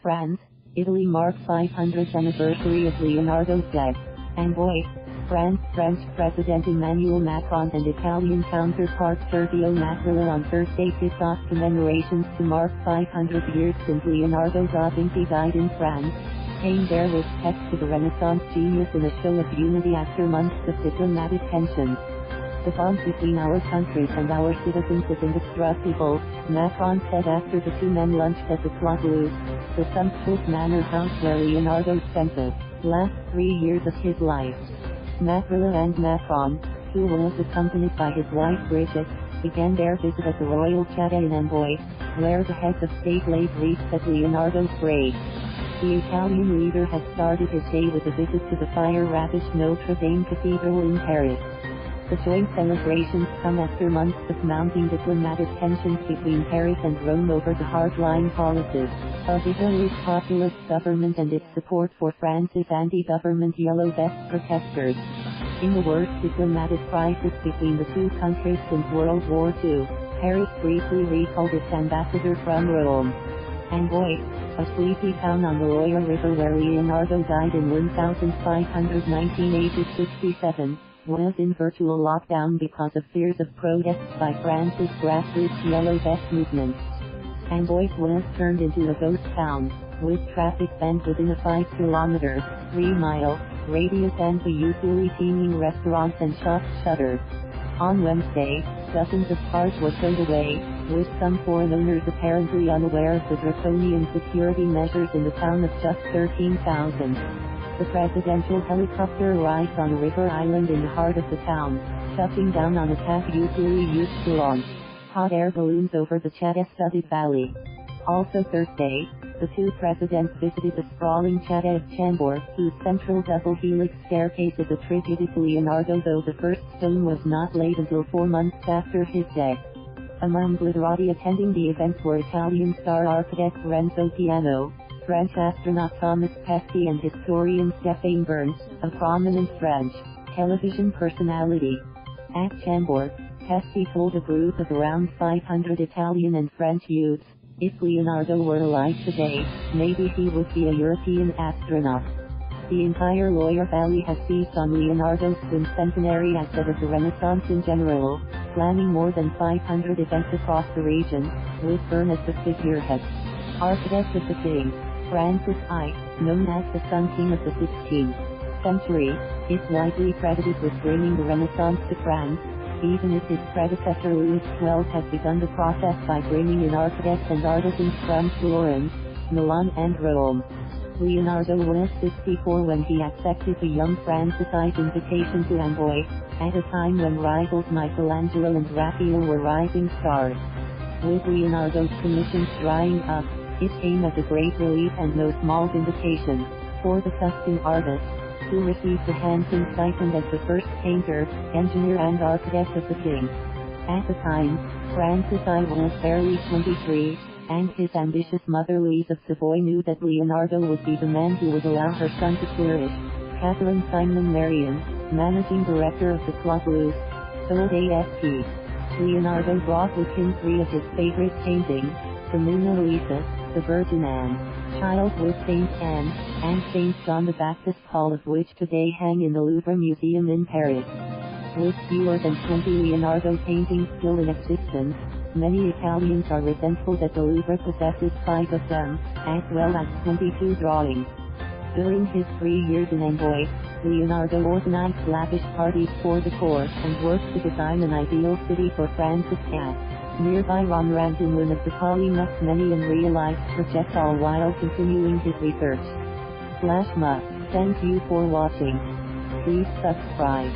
France, Italy marks 500th anniversary of Leonardo's death. Amboise, France. French President Emmanuel Macron and Italian counterpart Sergio Mattarella on Thursday kicked off commemorations to mark 500 years since Leonardo da Vinci died in France, paying their respects to the Renaissance genius in a show of unity after months of diplomatic tensions. The bond between our countries and our citizens is indestructible, Macron said after the two men lunched at the Clos Luce, the sumptuous manor house where Leonardo spent the last 3 years of his life. Mattarella and Macron, who was accompanied by his wife Brigitte, began their visit at the royal chateau in Amboise, where the heads of state laid wreaths at Leonardo's grave. The Italian leader had started his day with a visit to the fire-ravaged Notre Dame cathedral in Paris. The joint celebrations come after months of mounting diplomatic tensions between Paris and Rome over the hardline policies of Italy's populist government and its support for France's anti-government Yellow Vest protesters. In the worst diplomatic crisis between the two countries since World War II, Paris briefly recalled its ambassador from Rome. Amboise, a sleepy town on the Loire River where Leonardo died in 1519 aged 67, was in virtual lockdown because of fears of protests by France's grassroots Yellow Vest movement. Amboise was turned into a ghost town, with traffic banned within a 5-kilometer, 3-mile, radius and the usually teeming restaurants and shops shuttered. On Wednesday, dozens of cars were towed away, with some foreign owners apparently unaware of the draconian security measures in the town of just 13,000. The presidential helicopter arrived on a river island in the heart of the town, touching down on a pad usually used to launch hot air balloons over the chateau-studded valley. Also Thursday, the two presidents visited the sprawling chateau of Chambord, whose central double-helix staircase is attributed to Leonardo, though the first stone was not laid until 4 months after his death. Among glitterati attending the events were Italian star architect Renzo Piano, French astronaut Thomas Pesquet and historian Stephane Bern, a prominent French television personality. At Chambord, Pesquet told a group of around 500 Italian and French youths, if Leonardo were alive today, maybe he would be a European astronaut. The entire Loire Valley has seized on Leonardo's quincentenary as that of the Renaissance in general, planning more than 500 events across the region, with Bern as the figurehead. Architect of the King, Francis I, known as the Sun King of the 16th century, is widely credited with bringing the Renaissance to France, even if his predecessor Louis XII had begun the process by bringing in architects and artisans from Florence, Milan and Rome. Leonardo was 64 when he accepted the young Francis I's invitation to Amboise, at a time when rivals Michelangelo and Raphael were rising stars. With Leonardo's commissions drying up, it came as a great relief and no small vindication for the Tuscan artist, who received a handsome stipend as the first painter, engineer and architect of the king. At the time, Francis I was barely 23, and his ambitious mother Louise of Savoy knew that Leonardo would be the man who would allow her son to flourish. Catherine Simon Marion, managing director of the Clos Luce, told AFP. Leonardo brought with him 3 of his favorite paintings, the Mona Lisa, the Virgin Anne, Child with Saint Anne, and Saint John the Baptist, all of which today hang in the Louvre Museum in Paris. With fewer than 20 Leonardo paintings still in existence, many Italians are resentful that the Louvre possesses 5 of them, as well as 22 drawings. During his 3 years in Amboise, Leonardo organized lavish parties for the court and worked to design an ideal city for France's cat. Nearby ran in one of the Polymus many unrealized projectile while continuing his research. Thank you for watching. Please subscribe.